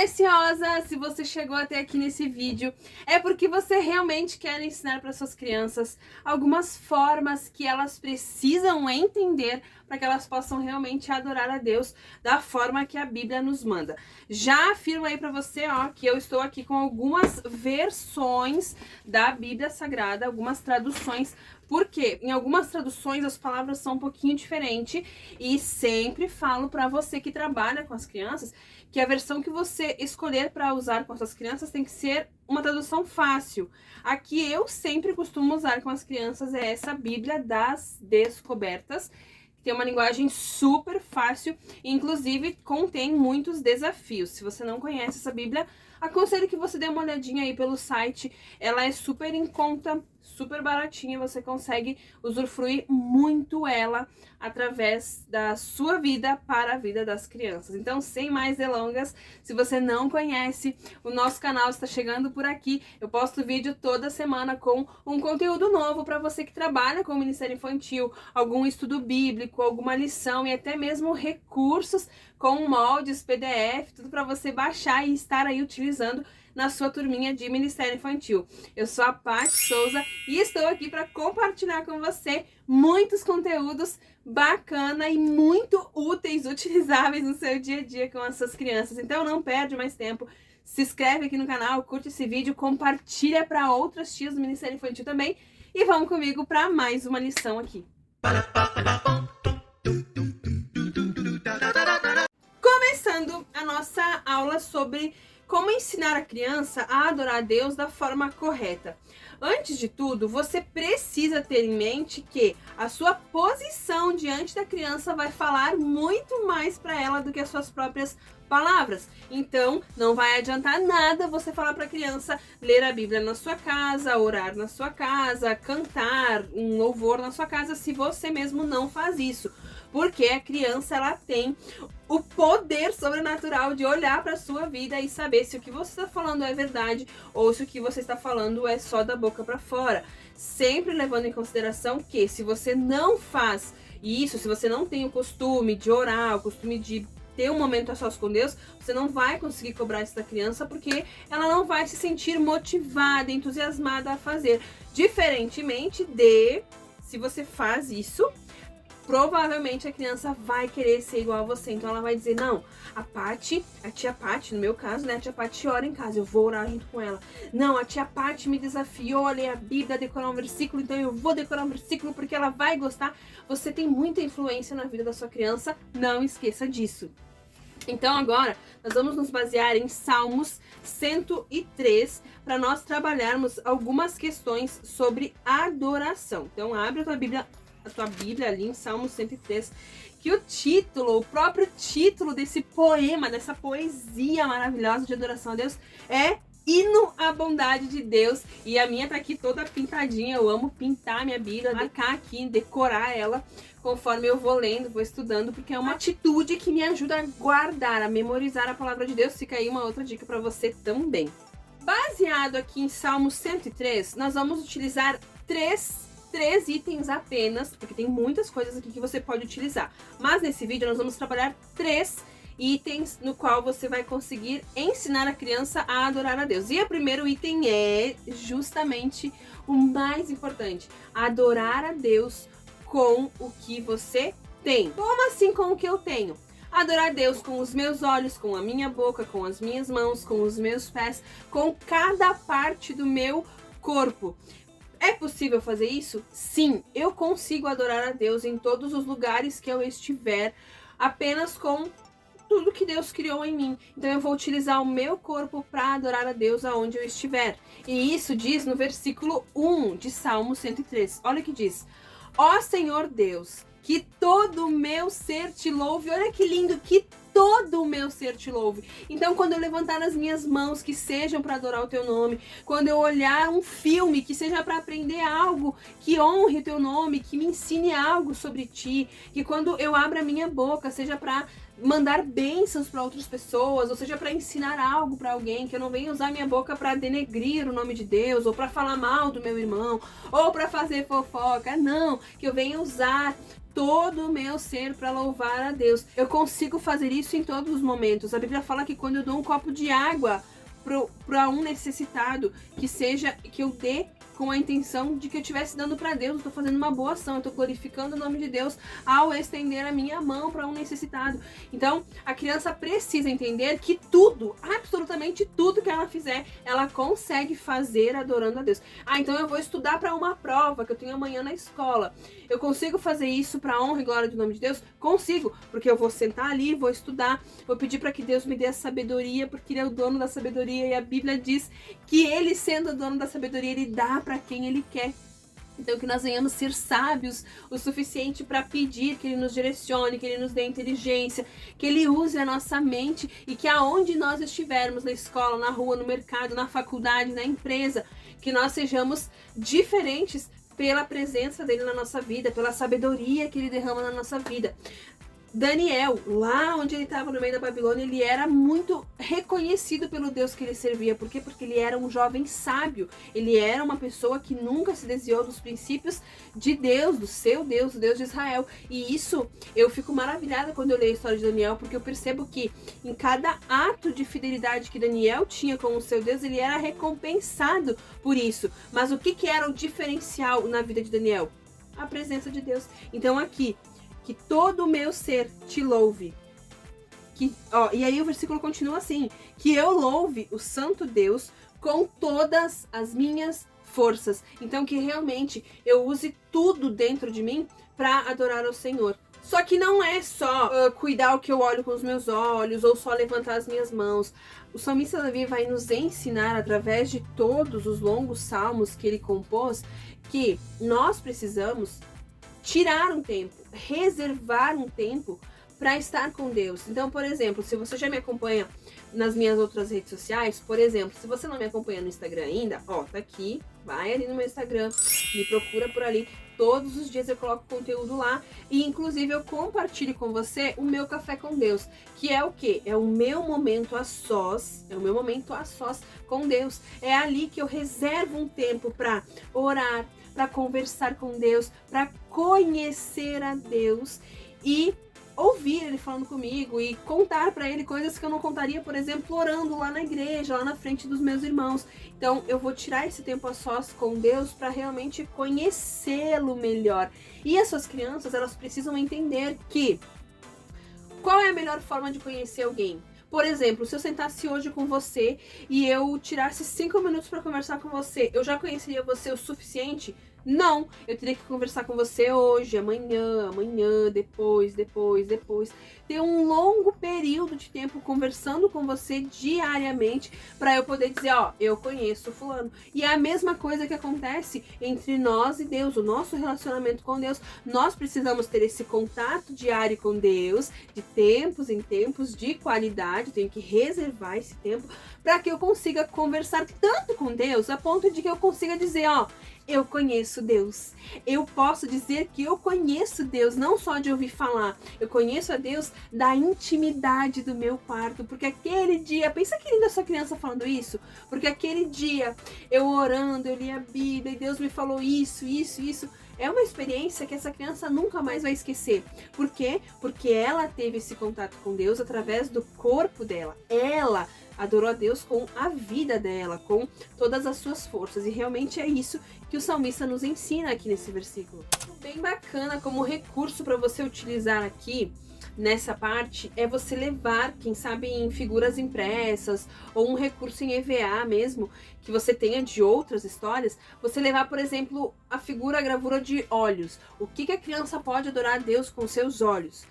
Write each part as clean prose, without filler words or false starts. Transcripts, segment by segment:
preciosa, se você chegou até aqui nesse vídeo, é porque você realmente quer ensinar para suas crianças algumas formas que elas precisam entender para que elas possam realmente adorar a Deus da forma que a Bíblia nos manda. Já afirmo aí para você, que eu estou aqui com algumas versões da Bíblia Sagrada, algumas traduções, porque em algumas traduções as palavras são um pouquinho diferentes e sempre falo para você que trabalha com as crianças que a versão que você escolher para usar com as suas crianças tem que ser uma tradução fácil. A que eu sempre costumo usar com as crianças é essa Bíblia das Descobertas, que tem uma linguagem super fácil e inclusive contém muitos desafios. Se você não conhece essa Bíblia, aconselho que você dê uma olhadinha aí pelo site. Ela é super em conta, super baratinha, você consegue usufruir muito ela através da sua vida para a vida das crianças. Então, sem mais delongas, se você não conhece, o nosso canal está chegando por aqui. Eu posto vídeo toda semana com um conteúdo novo para você que trabalha com o Ministério Infantil, algum estudo bíblico, alguma lição e até mesmo recursos com moldes, PDF, tudo para você baixar e estar aí utilizando na sua turminha de Ministério Infantil. Eu sou a Paty Souza e estou aqui para compartilhar com você muitos conteúdos bacana e muito úteis, utilizáveis no seu dia a dia com as suas crianças. Então não perde mais tempo. Se inscreve aqui no canal, curte esse vídeo, compartilha para outras tias do Ministério Infantil também e vamos comigo para mais uma lição aqui. Começando a nossa aula sobre como ensinar a criança a adorar a Deus da forma correta. Antes de tudo, você precisa ter em mente que a sua posição diante da criança vai falar muito mais para ela do que as suas próprias palavras. Então, não vai adiantar nada você falar para a criança ler a Bíblia na sua casa, orar na sua casa, cantar um louvor na sua casa, se você mesmo não faz isso. Porque a criança, ela tem o poder sobrenatural de olhar para a sua vida e saber se o que você está falando é verdade ou se o que você está falando é só da boca para fora. Sempre levando em consideração que se você não faz isso, se você não tem o costume de orar, o costume de ter um momento a sós com Deus, você não vai conseguir cobrar isso da criança porque ela não vai se sentir motivada, entusiasmada a fazer. Diferentemente de se você faz isso, provavelmente a criança vai querer ser igual a você. Então ela vai dizer, não, a tia Paty, no meu caso, né, a tia Paty ora em casa, eu vou orar junto com ela. Não, a tia Paty me desafiou a ler a Bíblia, a decorar um versículo, então eu vou decorar um versículo porque ela vai gostar. Você tem muita influência na vida da sua criança, não esqueça disso. Então agora nós vamos nos basear em Salmos 103 para nós trabalharmos algumas questões sobre adoração. Então abre a tua Bíblia ali em Salmo 103, que o próprio título desse poema, dessa poesia maravilhosa de adoração a Deus é Hino à Bondade de Deus. E a minha tá aqui toda pintadinha, eu amo pintar minha Bíblia, marcar aqui, decorar ela conforme eu vou lendo, vou estudando, porque é uma atitude que me ajuda a guardar, a memorizar a palavra de Deus. Fica aí uma outra dica para você também. Baseado aqui em Salmo 103, nós vamos utilizar três itens apenas, porque tem muitas coisas aqui que você pode utilizar. Mas nesse vídeo nós vamos trabalhar 3 itens no qual você vai conseguir ensinar a criança a adorar a Deus. E o primeiro item é justamente o mais importante: adorar a Deus com o que você tem. Como assim com o que eu tenho? Adorar a Deus com os meus olhos, com a minha boca, com as minhas mãos, com os meus pés, com cada parte do meu corpo. É possível fazer isso? Sim, eu consigo adorar a Deus em todos os lugares que eu estiver, apenas com tudo que Deus criou em mim. Então eu vou utilizar o meu corpo para adorar a Deus aonde eu estiver. E isso diz no versículo 1 de Salmo 103. Olha o que diz: ó Senhor Deus, que todo o meu ser te louve. Olha que lindo, que todo o meu ser te louve. Então, quando eu levantar as minhas mãos, que sejam para adorar o teu nome. Quando eu olhar um filme, que seja para aprender algo que honre o teu nome, que me ensine algo sobre ti. Que quando eu abra a minha boca, seja para mandar bênçãos para outras pessoas, ou seja, para ensinar algo para alguém, que eu não venha usar minha boca para denegrir o nome de Deus, ou para falar mal do meu irmão, ou para fazer fofoca. Não, que eu venha usar todo o meu ser para louvar a Deus. Eu consigo fazer isso em todos os momentos. A Bíblia fala que quando eu dou um copo de água para um necessitado, que eu dê com a intenção de que eu estivesse dando para Deus, eu estou fazendo uma boa ação, eu estou glorificando o nome de Deus ao estender a minha mão para um necessitado. Então, a criança precisa entender que tudo, absolutamente tudo que ela fizer, ela consegue fazer adorando a Deus. Então eu vou estudar para uma prova que eu tenho amanhã na escola. Eu consigo fazer isso para honra e glória do nome de Deus? Consigo, porque eu vou sentar ali, vou estudar, vou pedir para que Deus me dê a sabedoria, porque Ele é o dono da sabedoria e a Bíblia diz que Ele, sendo o dono da sabedoria, Ele dá para quem Ele quer. Então, que nós venhamos ser sábios o suficiente para pedir que Ele nos direcione, que Ele nos dê inteligência, que Ele use a nossa mente e que aonde nós estivermos, na escola, na rua, no mercado, na faculdade, na empresa, que nós sejamos diferentes pela presença dele na nossa vida, pela sabedoria que ele derrama na nossa vida. Daniel, lá onde ele estava no meio da Babilônia, ele era muito reconhecido pelo Deus que ele servia. Por quê? Porque ele era um jovem sábio. Ele era uma pessoa que nunca se desviou dos princípios de Deus, do seu Deus, o Deus de Israel. E isso, eu fico maravilhada quando eu leio a história de Daniel, porque eu percebo que em cada ato de fidelidade que Daniel tinha com o seu Deus, ele era recompensado por isso. Mas o que era o diferencial na vida de Daniel? A presença de Deus. Então aqui, que todo o meu ser te louve. E aí o versículo continua assim: que eu louve o santo Deus com todas as minhas forças. Então que realmente eu use tudo dentro de mim para adorar ao Senhor. Só que não é só cuidar o que eu olho com os meus olhos ou só levantar as minhas mãos. O salmista Davi vai nos ensinar, através de todos os longos salmos que ele compôs, que nós precisamos tirar um tempo, reservar um tempo para estar com Deus. Então, por exemplo, se você já me acompanha nas minhas outras redes sociais, por exemplo, se você não me acompanha no Instagram ainda, tá aqui, vai ali no meu Instagram, me procura por ali. Todos os dias eu coloco conteúdo lá e inclusive eu compartilho com você o meu café com Deus, que é o quê? É o meu momento a sós, com Deus. É ali que eu reservo um tempo para orar, para conversar com Deus, para conhecer a Deus e ouvir ele falando comigo e contar para ele coisas que eu não contaria, por exemplo, orando lá na igreja, lá na frente dos meus irmãos. Então eu vou tirar esse tempo a sós com Deus para realmente conhecê-lo melhor. E as suas crianças, elas precisam entender que qual é a melhor forma de conhecer alguém? Por exemplo, se eu sentasse hoje com você e eu tirasse 5 minutos para conversar com você, eu já conheceria você o suficiente? Não, eu teria que conversar com você hoje, amanhã, depois. Ter um longo período de tempo conversando com você diariamente para eu poder dizer, eu conheço fulano. E é a mesma coisa que acontece entre nós e Deus, o nosso relacionamento com Deus. Nós precisamos ter esse contato diário com Deus, de tempos em tempos, de qualidade. Tenho que reservar esse tempo para que eu consiga conversar tanto com Deus, a ponto de que eu consiga dizer, eu conheço Deus. Eu posso dizer que eu conheço Deus, não só de ouvir falar. Eu conheço a Deus da intimidade do meu quarto. Porque aquele dia, pensa que linda sua criança falando isso. Porque aquele dia, eu orando, eu li a Bíblia e Deus me falou isso. É uma experiência que essa criança nunca mais vai esquecer. Por quê? Porque ela teve esse contato com Deus através do corpo dela. Ela adorou a Deus com a vida dela, com todas as suas forças. E realmente é isso que o salmista nos ensina aqui nesse versículo. Bem bacana como recurso para você utilizar aqui nessa parte é você levar, quem sabe em figuras impressas ou um recurso em EVA mesmo, que você tenha de outras histórias, você levar, por exemplo, a gravura de olhos. O que a criança pode adorar a Deus com seus olhos?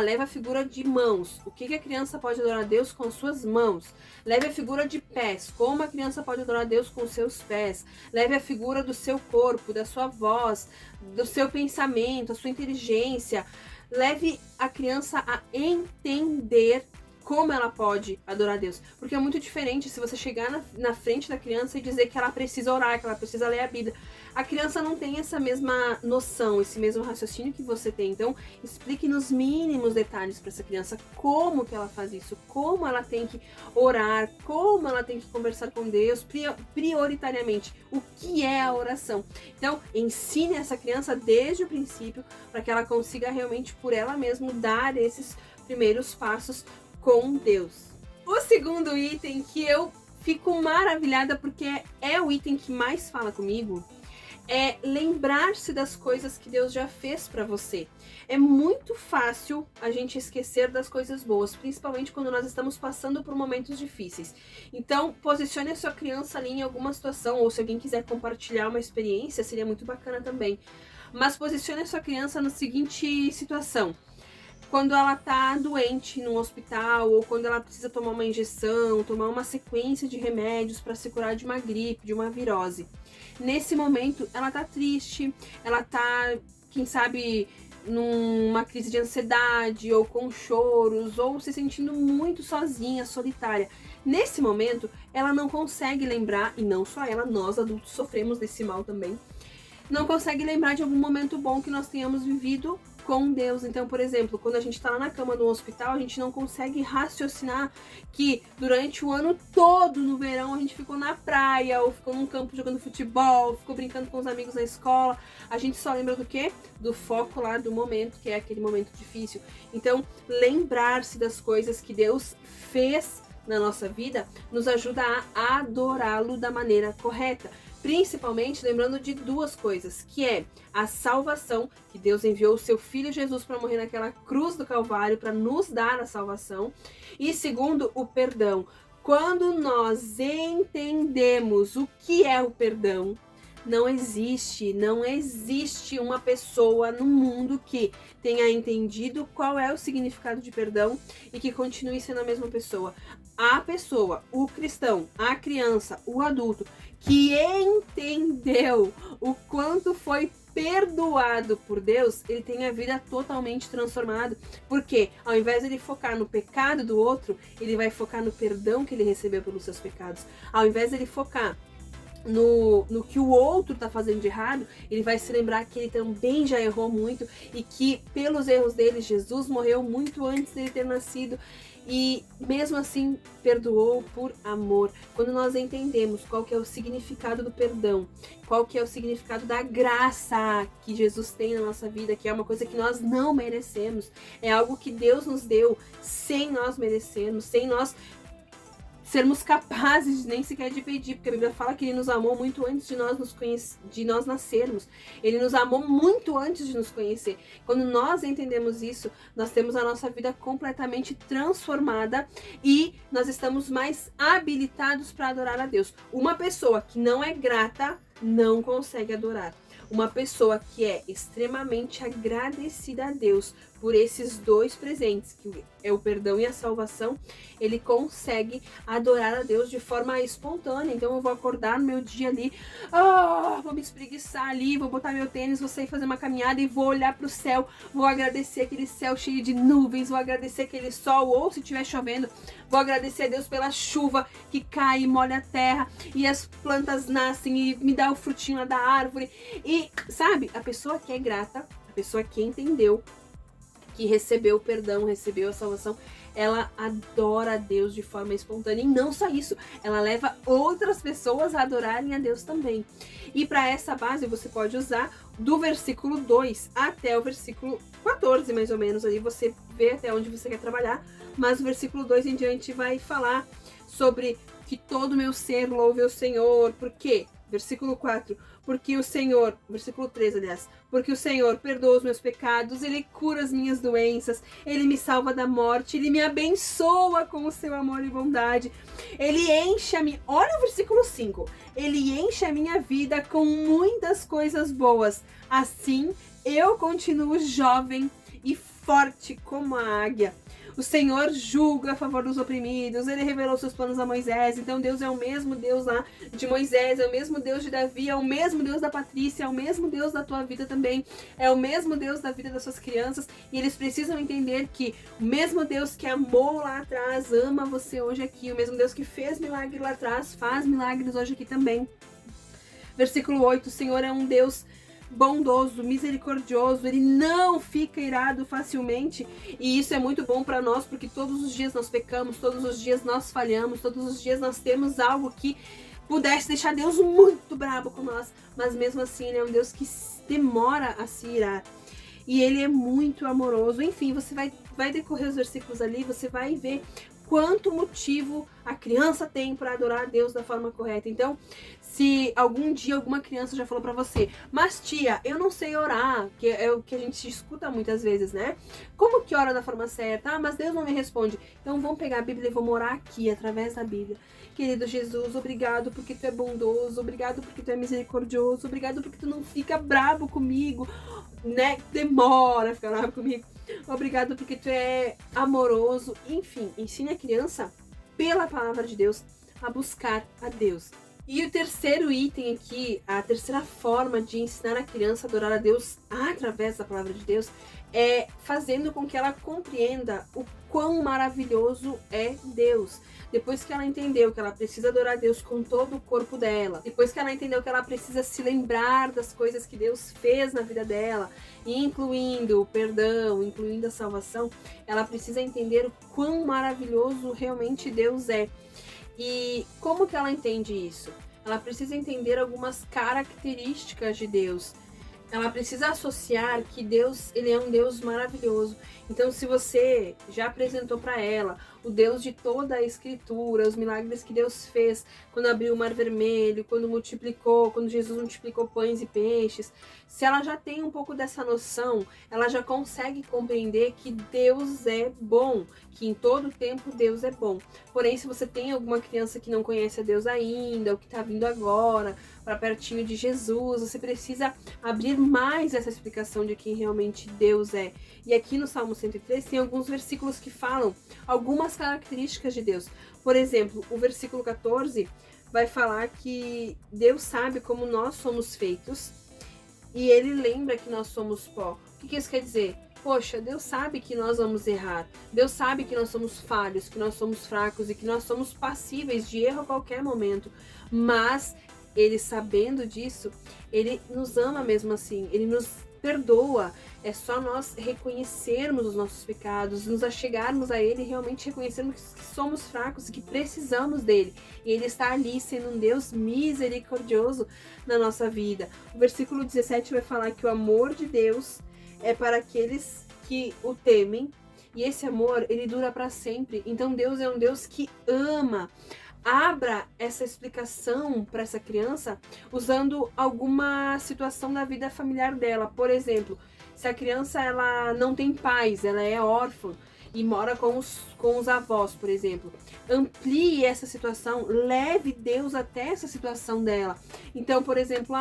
Leva a figura de mãos. O que a criança pode adorar a Deus com suas mãos? Leve a figura de pés. Como a criança pode adorar a Deus com seus pés? Leve a figura do seu corpo, da sua voz, do seu pensamento, a sua inteligência. Leve a criança a entender como ela pode adorar a Deus. Porque é muito diferente se você chegar na frente da criança e dizer que ela precisa orar, que ela precisa ler a Bíblia. A criança não tem essa mesma noção, esse mesmo raciocínio que você tem. Então, explique nos mínimos detalhes para essa criança como que ela faz isso, como ela tem que orar, como ela tem que conversar com Deus, prioritariamente, o que é a oração. Então, ensine essa criança desde o princípio para que ela consiga realmente por ela mesma dar esses primeiros passos com Deus. O segundo item que eu fico maravilhada porque é o item que mais fala comigo é lembrar-se das coisas que Deus já fez para você. É muito fácil a gente esquecer das coisas boas, principalmente quando nós estamos passando por momentos difíceis. Então, posicione a sua criança ali em alguma situação, ou se alguém quiser compartilhar uma experiência, seria muito bacana também. Mas posicione a sua criança na seguinte situação: quando ela tá doente no hospital, ou quando ela precisa tomar uma injeção, tomar uma sequência de remédios para se curar de uma gripe, de uma virose. Nesse momento, ela tá triste, ela tá, quem sabe, numa crise de ansiedade, ou com choros, ou se sentindo muito sozinha, solitária. Nesse momento, ela não consegue lembrar, e não só ela, nós adultos sofremos desse mal também, não consegue lembrar de algum momento bom que nós tenhamos vivido com Deus. Então, por exemplo, quando a gente tá lá na cama do hospital, a gente não consegue raciocinar que durante o ano todo, no verão, a gente ficou na praia, ou ficou num campo jogando futebol, ficou brincando com os amigos na escola. A gente só lembra do quê? Do foco lá do momento, que é aquele momento difícil. Então, lembrar-se das coisas que Deus fez na nossa vida nos ajuda a adorá-lo da maneira correta. Principalmente lembrando de duas coisas, que é a salvação, que Deus enviou o seu Filho Jesus para morrer naquela cruz do Calvário para nos dar a salvação. E segundo, o perdão. Quando nós entendemos o que é o perdão, não existe uma pessoa no mundo que tenha entendido qual é o significado de perdão e que continue sendo a mesma pessoa. A pessoa, o cristão, a criança, o adulto, que entendeu o quanto foi perdoado por Deus, ele tem a vida totalmente transformada. Porque ao invés de ele focar no pecado do outro, ele vai focar no perdão que ele recebeu pelos seus pecados. Ao invés de ele focar no que o outro tá fazendo de errado, ele vai se lembrar que ele também já errou muito e que pelos erros dele, Jesus morreu muito antes dele ter nascido e mesmo assim perdoou por amor. Quando nós entendemos qual que é o significado do perdão, qual que é o significado da graça que Jesus tem na nossa vida, que é uma coisa que nós não merecemos, é algo que Deus nos deu sem nós merecermos, sem nós sermos capazes nem sequer de pedir, porque a Bíblia fala que ele nos amou muito antes de nós nascermos. Ele nos amou muito antes de nos conhecer. Quando nós entendemos isso, nós temos a nossa vida completamente transformada e nós estamos mais habilitados para adorar a Deus. Uma pessoa que não é grata não consegue adorar. Uma pessoa que é extremamente agradecida a Deus por esses dois presentes, que é o perdão e a salvação, ele consegue adorar a Deus de forma espontânea. Então eu vou acordar no meu dia ali, vou me espreguiçar ali, vou botar meu tênis, vou sair fazer uma caminhada e vou olhar para o céu, vou agradecer aquele céu cheio de nuvens, vou agradecer aquele sol, ou se estiver chovendo, vou agradecer a Deus pela chuva que cai e molha a terra, e as plantas nascem e me dá o frutinho lá da árvore. E sabe, a pessoa que é grata, a pessoa que entendeu, que recebeu o perdão, recebeu a salvação, ela adora a Deus de forma espontânea. E não só isso, ela leva outras pessoas a adorarem a Deus também. E para essa base você pode usar do versículo 2 até o versículo 14, mais ou menos. Ali você vê até onde você quer trabalhar, mas o versículo 2 em diante vai falar sobre que todo o meu ser louve o Senhor. Por quê? Versículo 4, porque o Senhor, versículo 3, aliás, porque o Senhor perdoa os meus pecados, Ele cura as minhas doenças, Ele me salva da morte, Ele me abençoa com o seu amor e bondade, Ele enche olha o versículo 5, Ele enche a minha vida com muitas coisas boas, assim eu continuo jovem e forte como a águia. O Senhor julga a favor dos oprimidos, ele revelou seus planos a Moisés. Então Deus é o mesmo Deus lá de Moisés, é o mesmo Deus de Davi, é o mesmo Deus da Patrícia, é o mesmo Deus da tua vida também, é o mesmo Deus da vida das suas crianças. E eles precisam entender que o mesmo Deus que amou lá atrás ama você hoje aqui, o mesmo Deus que fez milagre lá atrás faz milagres hoje aqui também. Versículo 8, o Senhor é um Deus bondoso, misericordioso, ele não fica irado facilmente, e isso é muito bom para nós, porque todos os dias nós pecamos, todos os dias nós falhamos, todos os dias nós temos algo que pudesse deixar Deus muito bravo com nós, mas mesmo assim ele é um Deus que demora a se irar, e ele é muito amoroso. Enfim, você vai decorrer os versículos ali, você vai ver quanto motivo a criança tem para adorar a Deus da forma correta. Então, se algum dia alguma criança já falou para você, mas tia, eu não sei orar, que é o que a gente escuta muitas vezes, né? Como que ora da forma certa? Ah, mas Deus não me responde. Então vamos pegar a Bíblia e vamos orar aqui, através da Bíblia. Querido Jesus, obrigado porque tu é bondoso, obrigado porque tu é misericordioso, obrigado porque tu não fica bravo comigo, né? Demora a ficar bravo comigo. Obrigado porque tu é amoroso. Enfim, ensine a criança, pela palavra de Deus, a buscar a Deus. E o terceiro item aqui, a terceira forma de ensinar a criança a adorar a Deus através da palavra de Deus, é fazendo com que ela compreenda o quão maravilhoso é Deus. Depois que ela entendeu que ela precisa adorar a Deus com todo o corpo dela, depois que ela entendeu que ela precisa se lembrar das coisas que Deus fez na vida dela, incluindo o perdão, incluindo a salvação, ela precisa entender o quão maravilhoso realmente Deus é. E como que ela entende isso? Ela precisa entender algumas características de Deus. Ela precisa associar que Deus, ele é um Deus maravilhoso. Então, se você já apresentou para ela o Deus de toda a Escritura, os milagres que Deus fez quando abriu o Mar Vermelho, quando multiplicou, quando Jesus multiplicou pães e peixes, se ela já tem um pouco dessa noção, ela já consegue compreender que Deus é bom, que em todo tempo Deus é bom. Porém, se você tem alguma criança que não conhece a Deus ainda, ou que está vindo agora para pertinho de Jesus, você precisa abrir mais essa explicação de quem realmente Deus é. E aqui no Salmo 103 tem alguns versículos que falam algumas características de Deus. Por exemplo, o versículo 14 vai falar que Deus sabe como nós somos feitos e ele lembra que nós somos pó. O que isso quer dizer? Poxa, Deus sabe que nós vamos errar. Deus sabe que nós somos falhos, que nós somos fracos e que nós somos passíveis de erro a qualquer momento. Mas ele, sabendo disso, ele nos ama mesmo assim. Ele nos perdoa. É só nós reconhecermos os nossos pecados, nos achegarmos a ele e realmente reconhecermos que somos fracos e que precisamos dele. E ele está ali sendo um Deus misericordioso na nossa vida. O versículo 17 vai falar que o amor de Deus é para aqueles que o temem. E esse amor, ele dura para sempre. Então Deus é um Deus que ama. Abra essa explicação para essa criança usando alguma situação da vida familiar dela. Por exemplo, se a criança ela não tem pais, ela é órfã e mora com os avós, por exemplo. Amplie essa situação, leve Deus até essa situação dela. Então, por exemplo,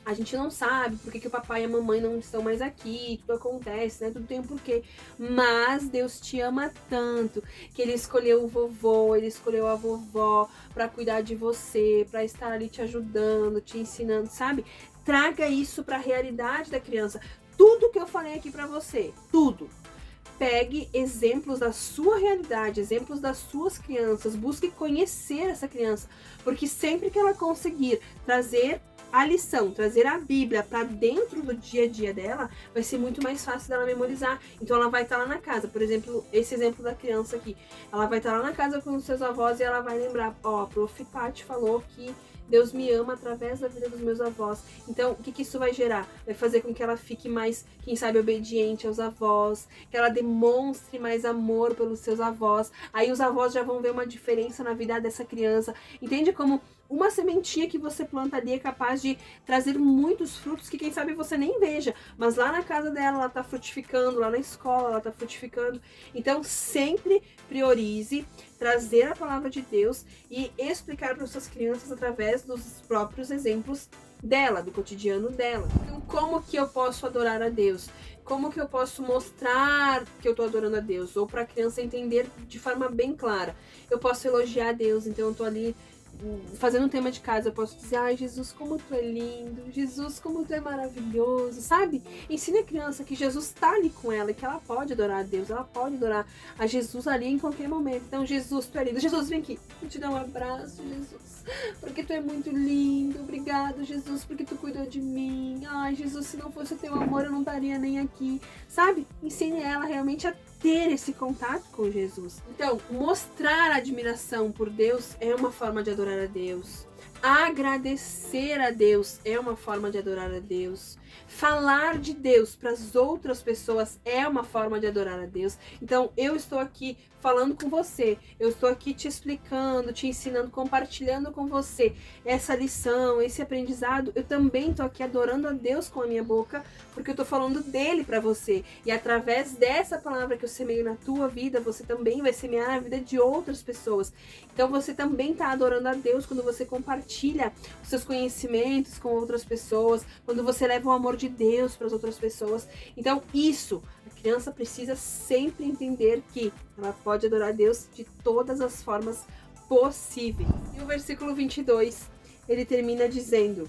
a gente não sabe por que o papai e a mamãe não estão mais aqui, tudo acontece, né? Tudo tem um porquê. Mas Deus te ama tanto que ele escolheu o vovô, ele escolheu a vovó para cuidar de você, para estar ali te ajudando, te ensinando, sabe? Traga isso para a realidade da criança. Tudo que eu falei aqui para você, tudo. Pegue exemplos da sua realidade, exemplos das suas crianças, busque conhecer essa criança, porque sempre que ela conseguir trazer a lição, trazer a Bíblia para dentro do dia a dia dela, vai ser muito mais fácil dela memorizar. Então ela vai estar lá na casa, por exemplo, esse exemplo da criança aqui, ela vai estar lá na casa com os seus avós e ela vai lembrar, a Prof. Paty falou que Deus me ama através da vida dos meus avós. Então, o que isso vai gerar? Vai fazer com que ela fique mais, quem sabe, obediente aos avós, que ela demonstre mais amor pelos seus avós. Aí os avós já vão ver uma diferença na vida dessa criança. Entende como uma sementinha que você planta ali é capaz de trazer muitos frutos que quem sabe você nem veja, mas lá na casa dela ela tá frutificando, lá na escola ela tá frutificando. Então sempre priorize trazer a palavra de Deus e explicar para suas crianças através dos próprios exemplos dela, do cotidiano dela. Então, como que eu posso adorar a Deus? Como que eu posso mostrar que eu tô adorando a Deus? Ou para a criança entender de forma bem clara. Eu posso elogiar a Deus, então eu tô ali fazendo um tema de casa, eu posso dizer, ai Jesus, como tu é lindo, Jesus, como tu é maravilhoso, sabe? Ensine a criança que Jesus tá ali com ela, que ela pode adorar a Deus, ela pode adorar a Jesus ali em qualquer momento. Então, Jesus, tu é lindo. Jesus, vem aqui, vou te dar um abraço, Jesus, porque tu é muito lindo. Obrigado, Jesus, porque tu cuidou de mim. Ai, Jesus, se não fosse o teu amor, eu não estaria nem aqui, sabe? Ensine ela realmente a ter esse contato com Jesus. Então, mostrar admiração por Deus é uma forma de adorar a Deus. Agradecer a Deus é uma forma de adorar a Deus. Falar de Deus para as outras pessoas é uma forma de adorar a Deus. Então, eu estou aqui falando com você, eu estou aqui te explicando, te ensinando, compartilhando com você essa lição, esse aprendizado. Eu também estou aqui adorando a Deus com a minha boca, porque eu estou falando dele para você. E através dessa palavra que eu semeio na tua vida, você também vai semear na vida de outras pessoas. Então, você também está adorando a Deus quando você compartilha os seus conhecimentos com outras pessoas, quando você leva o amor de Deus para as outras pessoas. Então, isso, a criança precisa sempre entender que ela pode adorar a Deus de todas as formas possíveis. E o versículo 22, ele termina dizendo: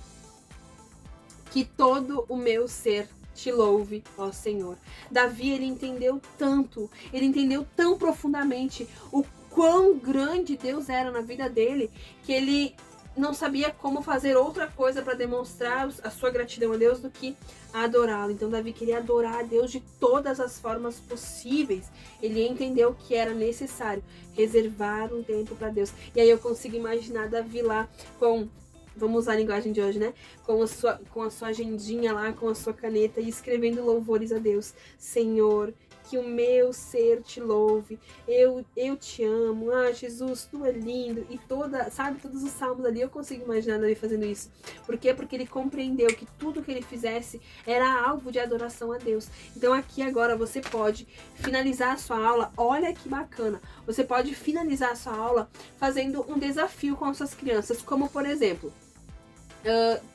que todo o meu ser te louve, ó Senhor. Davi, ele entendeu tanto, ele entendeu tão profundamente o quão grande Deus era na vida dele, que ele não sabia como fazer outra coisa para demonstrar a sua gratidão a Deus do que adorá-lo. Então Davi queria adorar a Deus de todas as formas possíveis. Ele entendeu que era necessário reservar um tempo para Deus. E aí eu consigo imaginar Davi lá com, vamos usar a linguagem de hoje, né? Com a sua agendinha lá, com a sua caneta e escrevendo louvores a Deus. Senhor, que o meu ser te louve, eu te amo, ah Jesus, tu é lindo, e todos os salmos ali, eu consigo imaginar Davi fazendo isso. Por quê? Porque ele compreendeu que tudo que ele fizesse era alvo de adoração a Deus. Então aqui agora você pode finalizar a sua aula, olha que bacana, você pode finalizar a sua aula fazendo um desafio com as suas crianças, como por exemplo,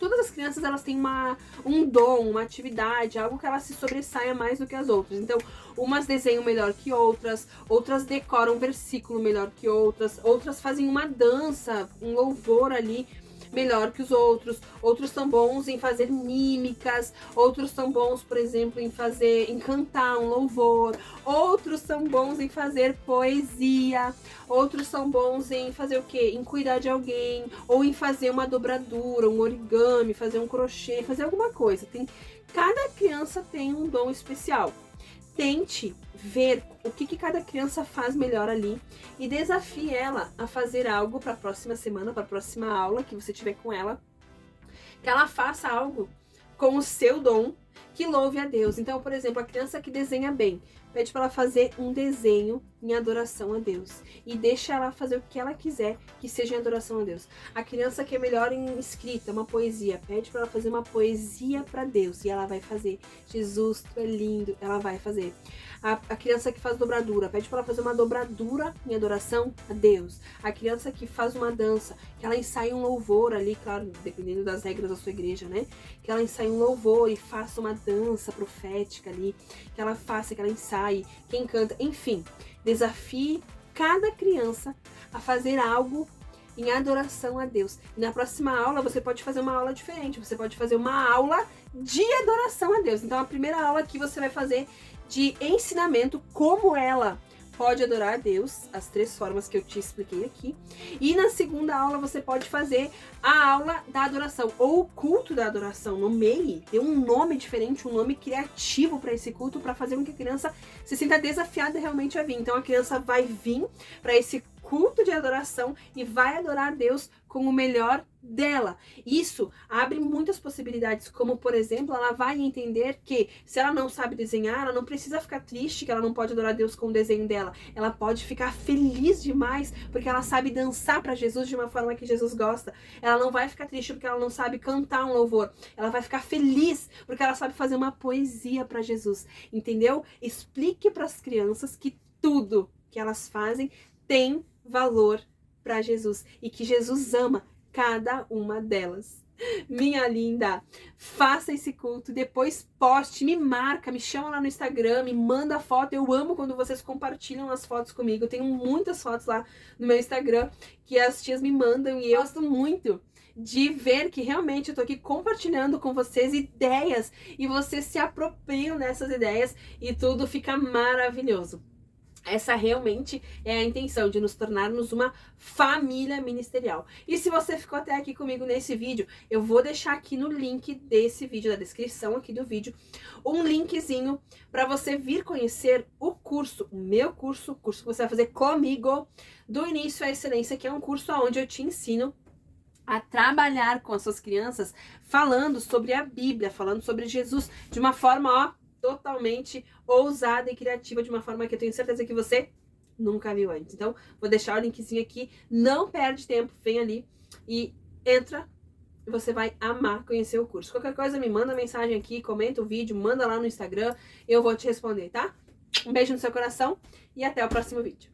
todas as crianças elas têm um dom, uma atividade, algo que elas se sobressaia mais do que as outras. Então, umas desenham melhor que outras, outras decoram um versículo melhor que outras, outras fazem uma dança, um louvor ali melhor que os outros, outros são bons em fazer mímicas, outros são bons, por exemplo, em cantar um louvor, outros são bons em fazer poesia, outros são bons em fazer o quê? Em cuidar de alguém, ou em fazer uma dobradura, um origami, fazer um crochê, fazer alguma coisa. Cada criança tem um dom especial. Tente ver o que cada criança faz melhor ali e desafie ela a fazer algo para a próxima semana, para a próxima aula que você tiver com ela, que ela faça algo com o seu dom que louve a Deus. Então, por exemplo, a criança que desenha bem, pede para ela fazer um desenho em adoração a Deus e deixa ela fazer o que ela quiser que seja em adoração a Deus. A criança que é melhor em escrita, uma poesia, pede para ela fazer uma poesia para Deus e ela vai fazer. Jesus, tu é lindo, ela vai fazer. A criança que faz dobradura, pede para ela fazer uma dobradura em adoração a Deus. A criança que faz uma dança, que ela ensaia um louvor ali, claro, dependendo das regras da sua igreja, né? Que ela ensaia um louvor e faça uma dança profética ali, que ela faça, que ela ensaie, quem canta, enfim. Desafie cada criança a fazer algo em adoração a Deus. E na próxima aula você pode fazer uma aula diferente, você pode fazer uma aula de adoração a Deus. Então a primeira aula aqui você vai fazer de ensinamento, como ela pode adorar a Deus, as 3 formas que eu te expliquei aqui. E na segunda aula você pode fazer a aula da adoração, ou o culto da adoração. No MEI tem um nome diferente, um nome criativo para esse culto, para fazer com que a criança se sinta desafiada realmente a vir. Então a criança vai vir para esse culto de adoração e vai adorar a Deus com o melhor dela. Isso abre muitas possibilidades, como por exemplo, ela vai entender que se ela não sabe desenhar, ela não precisa ficar triste que ela não pode adorar a Deus com o desenho dela. Ela pode ficar feliz demais porque ela sabe dançar para Jesus de uma forma que Jesus gosta. Ela não vai ficar triste porque ela não sabe cantar um louvor. Ela vai ficar feliz porque ela sabe fazer uma poesia para Jesus. Entendeu? Explique para as crianças que tudo que elas fazem tem valor para Jesus e que Jesus ama cada uma delas. Minha linda, faça esse culto, depois poste, me marca, me chama lá no Instagram, me manda foto. Eu amo quando vocês compartilham as fotos comigo. Eu tenho muitas fotos lá no meu Instagram que as tias me mandam e eu gosto muito de ver que realmente eu tô aqui compartilhando com vocês ideias e vocês se apropriam dessas ideias e tudo fica maravilhoso. Essa realmente é a intenção de nos tornarmos uma família ministerial. E se você ficou até aqui comigo nesse vídeo, eu vou deixar aqui no link desse vídeo, da descrição aqui do vídeo, um linkzinho para você vir conhecer o curso, o meu curso, o curso que você vai fazer comigo, do início à excelência, que é um curso onde eu te ensino a trabalhar com as suas crianças, falando sobre a Bíblia, falando sobre Jesus, de uma forma, ó, totalmente ousada e criativa, de uma forma que eu tenho certeza que você nunca viu antes. Então, vou deixar o linkzinho aqui, não perde tempo, vem ali e entra, você vai amar conhecer o curso. Qualquer coisa, me manda mensagem aqui, comenta o vídeo, manda lá no Instagram, eu vou te responder, tá? Um beijo no seu coração e até o próximo vídeo.